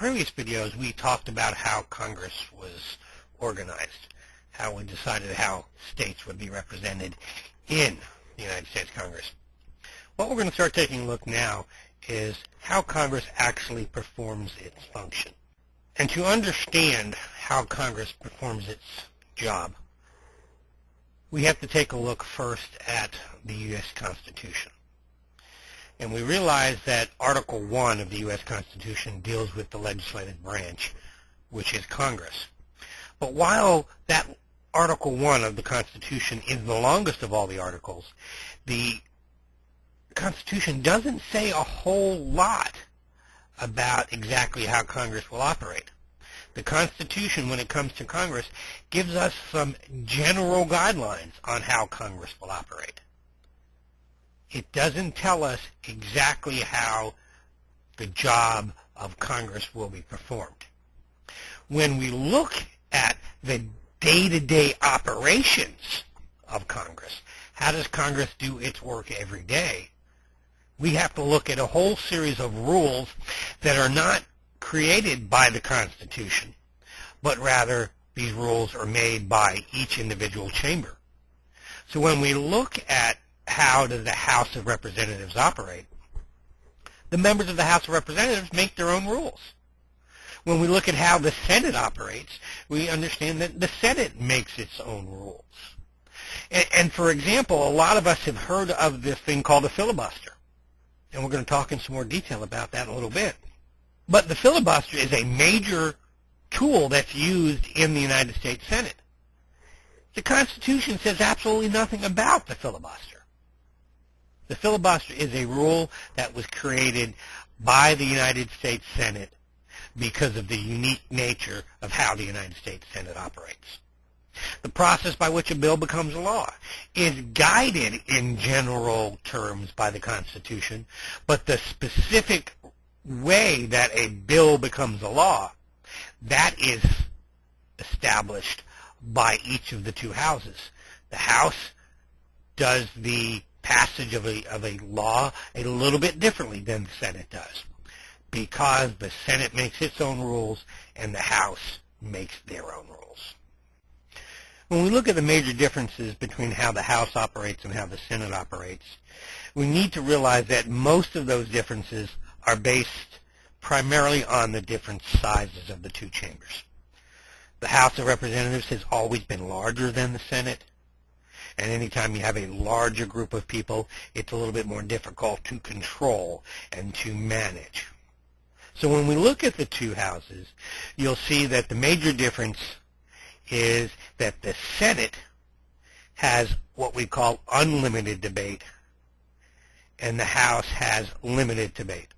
previous videos, we talked about how Congress was organized, how we decided how states would be represented in the United States Congress. What we're going to start taking a look now is how Congress actually performs its function. And to understand how Congress performs its job, we have to take a look first at the U.S. Constitution. And we realize that Article 1 of the U.S. Constitution deals with the legislative branch, which is Congress. But while that Article 1 of the Constitution is the longest of all the articles, the Constitution doesn't say a whole lot about exactly how Congress will operate. The Constitution, when it comes to Congress, gives us some general guidelines on how Congress will operate. It doesn't tell us exactly how the job of Congress will be performed. When we look at the day-to-day operations of Congress, how does Congress do its work every day? We have to look at a whole series of rules that are not created by the Constitution, but rather these rules are made by each individual chamber. So when we look at how does the House of Representatives operate, the members of the House of Representatives make their own rules. When we look at how the Senate operates, we understand that the Senate makes its own rules. And for example, a lot of us have heard of this thing called a filibuster. And we're going to talk in some more detail about that in a little bit. But the filibuster is a major tool that's used in the United States Senate. The Constitution says absolutely nothing about the filibuster. The filibuster is a rule that was created by the United States Senate because of the unique nature of how the United States Senate operates. The process by which a bill becomes a law is guided in general terms by the Constitution, but the specific way that a bill becomes a law, that is established by each of the two houses. The House does the passage of a law a little bit differently than the Senate does, because the Senate makes its own rules and the House makes their own rules. When we look at the major differences between how the House operates and how the Senate operates, we need to realize that most of those differences are based primarily on the different sizes of the two chambers. The House of Representatives has always been larger than the Senate, and anytime you have a larger group of people, it's a little bit more difficult to control and to manage. So when we look at the two houses, you'll see that the major difference is that the Senate has what we call unlimited debate, and the House has limited debate.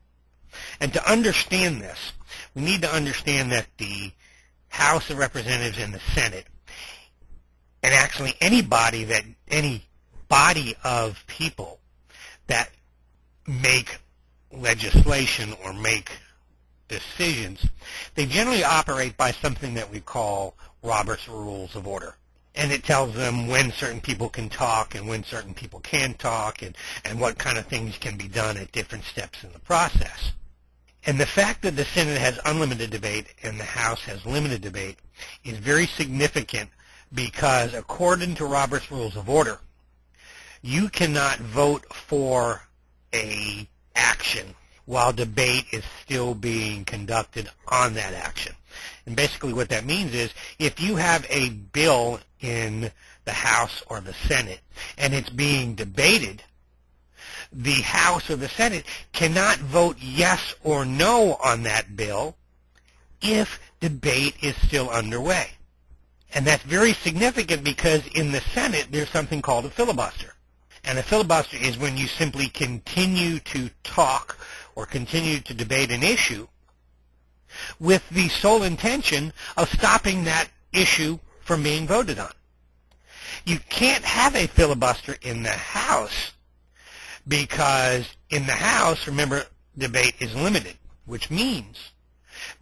And to understand this, we need to understand that the House of Representatives and the Senate, and actually any body of people that make legislation or make decisions, they generally operate by something that we call Robert's Rules of Order. And it tells them when certain people can talk and when certain people can't talk, and what kind of things can be done at different steps in the process. And the fact that the Senate has unlimited debate and the House has limited debate is very significant, because according to Robert's Rules of Order, you cannot vote for an action while debate is still being conducted on that action. And basically what that means is, if you have a bill in the House or the Senate and it's being debated, the House or the Senate cannot vote yes or no on that bill if debate is still underway. And that's very significant, because in the Senate there's something called a filibuster. And a filibuster is when you simply continue to talk or continue to debate an issue with the sole intention of stopping that issue from being voted on. You can't have a filibuster in the House, because in the House, remember, debate is limited, which means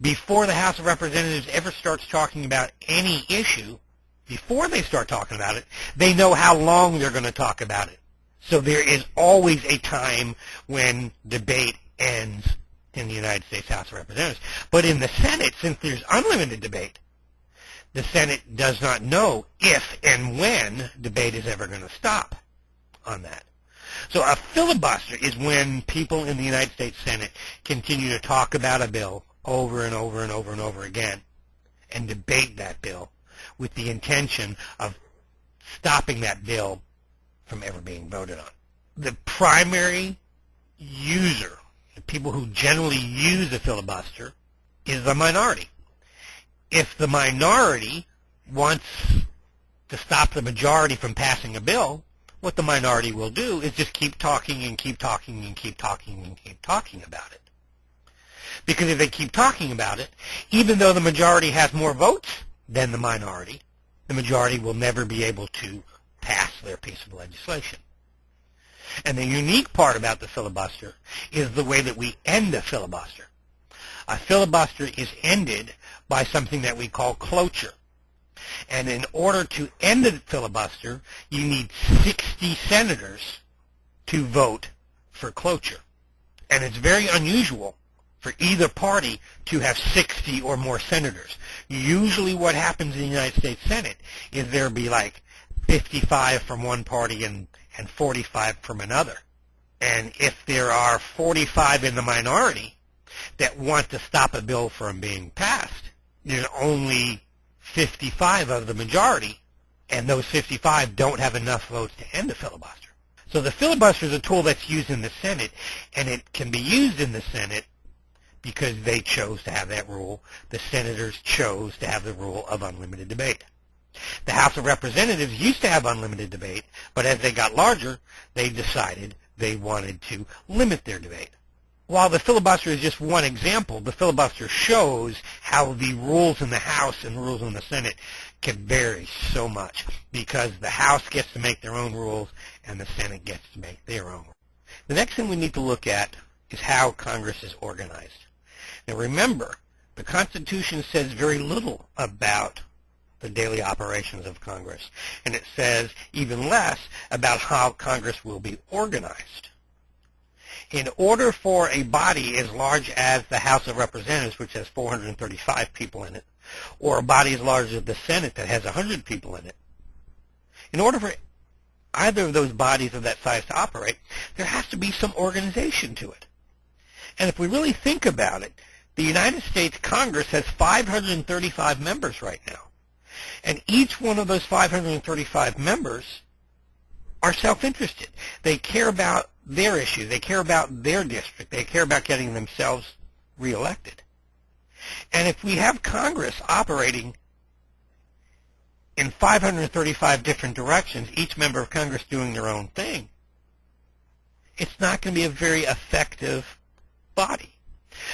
before the House of Representatives ever starts talking about any issue, before they start talking about it, they know how long they're going to talk about it. So there is always a time when debate ends in the United States House of Representatives. But in the Senate, since there's unlimited debate, the Senate does not know if and when debate is ever going to stop on that. So a filibuster is when people in the United States Senate continue to talk about a bill over and over and over and over again and debate that bill with the intention of stopping that bill from ever being voted on. The primary user, the people who generally use a filibuster, is the minority. If the minority wants to stop the majority from passing a bill, what the minority will do is just keep talking and keep talking and keep talking and keep talking about it. Because if they keep talking about it, even though the majority has more votes than the majority will never be able to pass their piece of legislation. And the unique part about the filibuster is the way that we end a filibuster. A filibuster is ended by something that we call cloture. And in order to end a filibuster, you need 60 senators to vote for cloture. And it's very unusual for either party to have 60 or more senators. Usually what happens in the United States Senate is there'll be like 55 from one party and 45 from another. And if there are 45 in the minority that want to stop a bill from being passed, there's only 55 of the majority, and those 55 don't have enough votes to end the filibuster. So the filibuster is a tool that's used in the Senate, and it can be used in the Senate because they chose to have that rule. The senators chose to have the rule of unlimited debate. The House of Representatives used to have unlimited debate, but as they got larger, they decided they wanted to limit their debate. While the filibuster is just one example, the filibuster shows how the rules in the House and rules in the Senate can vary so much because the House gets to make their own rules and the Senate gets to make their own. The next thing we need to look at is how Congress is organized. Now remember, the Constitution says very little about the daily operations of Congress, and it says even less about how Congress will be organized. In order for a body as large as the House of Representatives, which has 435 people in it, or a body as large as the Senate that has 100 people in it, in order for either of those bodies of that size to operate, there has to be some organization to it. And if we really think about it, the United States Congress has 535 members right now. And each one of those 535 members are self-interested. They care about their issue. They care about their district. They care about getting themselves reelected. And if we have Congress operating in 535 different directions, each member of Congress doing their own thing, it's not going to be a very effective body.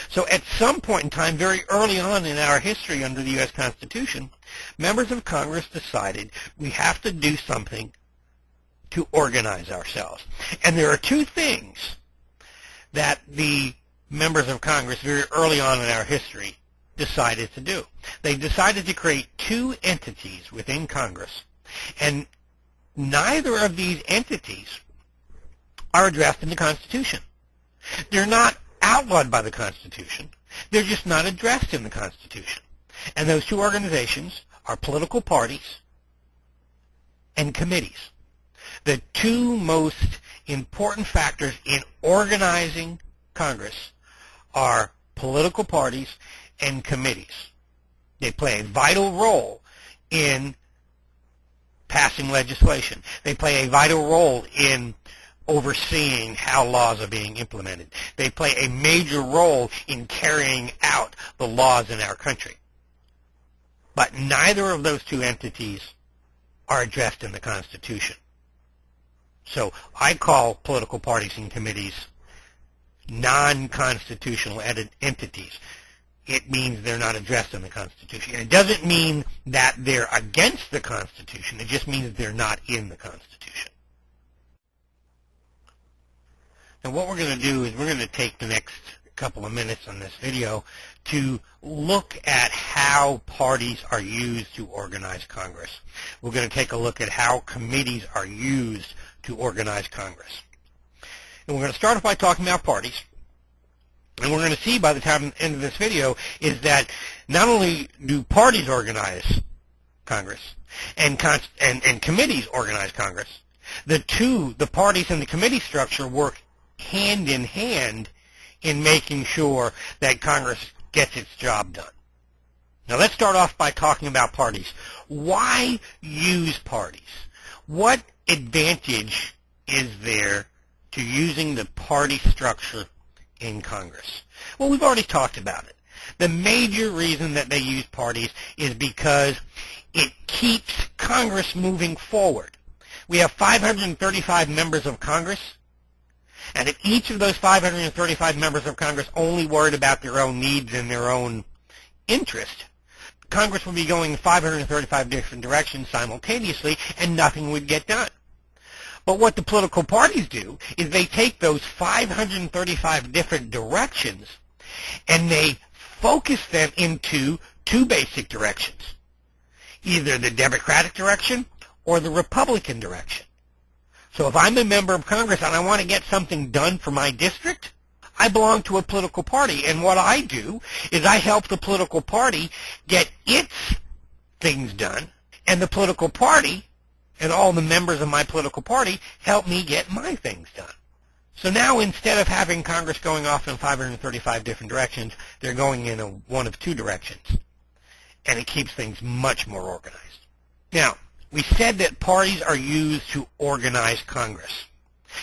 So at some point in time, very early on in our history under the U.S. Constitution, members of Congress decided we have to do something to organize ourselves. And there are two things that the members of Congress very early on in our history decided to do. They decided to create two entities within Congress, and neither of these entities are addressed in the Constitution. They're not outlawed by the Constitution. They're just not addressed in the Constitution. And those two organizations are political parties and committees. The two most important factors in organizing Congress are political parties and committees. They play a vital role in passing legislation. They play a vital role in overseeing how laws are being implemented. They play a major role in carrying out the laws in our country. But neither of those two entities are addressed in the Constitution. So I call political parties and committees non-constitutional entities. It means they're not addressed in the Constitution. And it doesn't mean that they're against the Constitution. It just means they're not in the Constitution. And what we're going to do is we're going to take the next couple of minutes on this video to look at how parties are used to organize Congress. We're going to take a look at how committees are used to organize Congress. And we're going to start off by talking about parties. And we're going to see by the time the end of this video is that not only do parties organize Congress and committees organize Congress, the parties and the committee structure work hand in hand in making sure that Congress gets its job done. Now let's start off by talking about parties. Why use parties? What advantage is there to using the party structure in Congress? Well, we've already talked about it. The major reason that they use parties is because it keeps Congress moving forward. We have 535 members of Congress, and if each of those 535 members of Congress only worried about their own needs and their own interest, Congress would be going in 535 different directions simultaneously, and nothing would get done. But what the political parties do is they take those 535 different directions and they focus them into two basic directions, either the Democratic direction or the Republican direction. So if I'm a member of Congress and I want to get something done for my district, I belong to a political party, and what I do is I help the political party get its things done, and the political party and all the members of my political party help me get my things done. So now instead of having Congress going off in 535 different directions, they're going in one of two directions, and it keeps things much more organized. Now, we said that parties are used to organize Congress,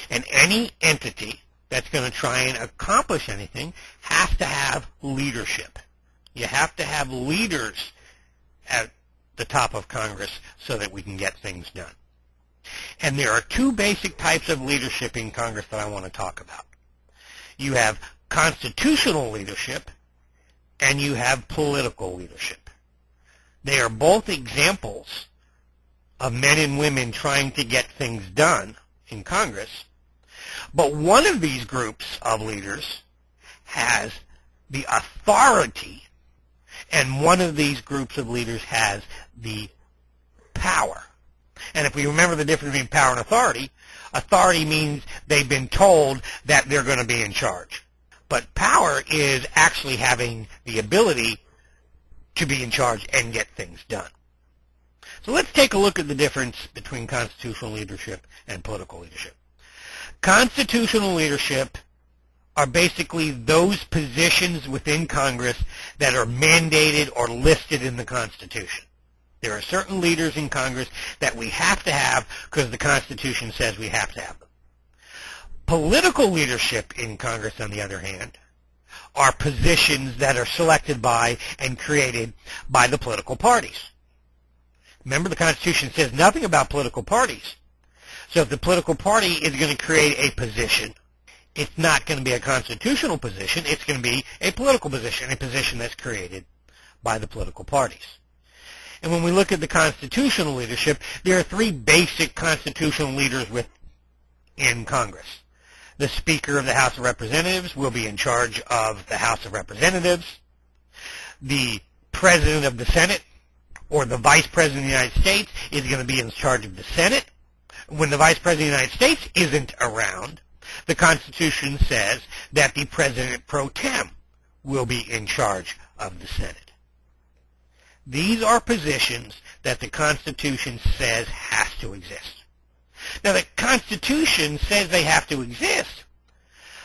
and any entity that's going to try and accomplish anything has to have leadership. You have to have leaders at the top of Congress so that we can get things done. And there are two basic types of leadership in Congress that I want to talk about. You have constitutional leadership and you have political leadership. They are both examples of men and women trying to get things done in Congress, but one of these groups of leaders has the authority, and one of these groups of leaders has the power. And if we remember the difference between power and authority, authority means they've been told that they're going to be in charge. But power is actually having the ability to be in charge and get things done. So let's take a look at the difference between constitutional leadership and political leadership. Constitutional leadership are basically those positions within Congress that are mandated or listed in the Constitution. There are certain leaders in Congress that we have to have because the Constitution says we have to have them. Political leadership in Congress, on the other hand, are positions that are selected by and created by the political parties. Remember, the Constitution says nothing about political parties. So if the political party is going to create a position, it's not going to be a constitutional position. It's going to be a political position, a position that's created by the political parties. And when we look at the constitutional leadership, there are three basic constitutional leaders in Congress. The Speaker of the House of Representatives will be in charge of the House of Representatives. The President of the Senate, or the Vice President of the United States, is going to be in charge of the Senate. When the Vice President of the United States isn't around, the Constitution says that the President pro tem will be in charge of the Senate. These are positions that the Constitution says has to exist. Now, the Constitution says they have to exist,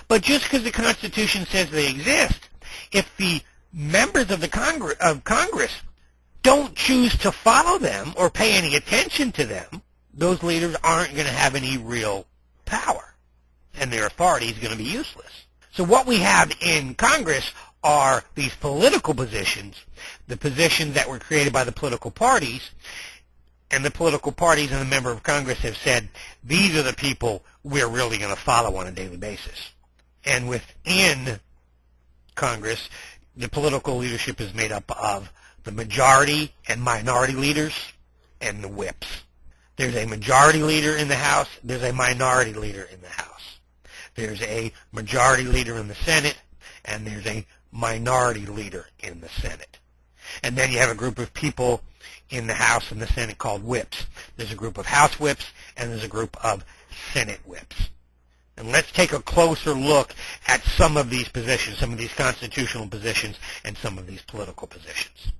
but just because the Constitution says they exist, if the members of Congress don't choose to follow them or pay any attention to them, those leaders aren't going to have any real power, and their authority is going to be useless. So what we have in Congress are these political positions, the positions that were created by the political parties, and the political parties and the member of Congress have said, these are the people we're really going to follow on a daily basis. And within Congress, the political leadership is made up of the majority and minority leaders and the whips. There's a majority leader in the House. There's a minority leader in the House. There's a majority leader in the Senate, and there's a minority leader in the Senate. And then you have a group of people in the House and the Senate called whips. There's a group of House whips, and there's a group of Senate whips. And let's take a closer look at some of these positions, some of these constitutional positions, and some of these political positions.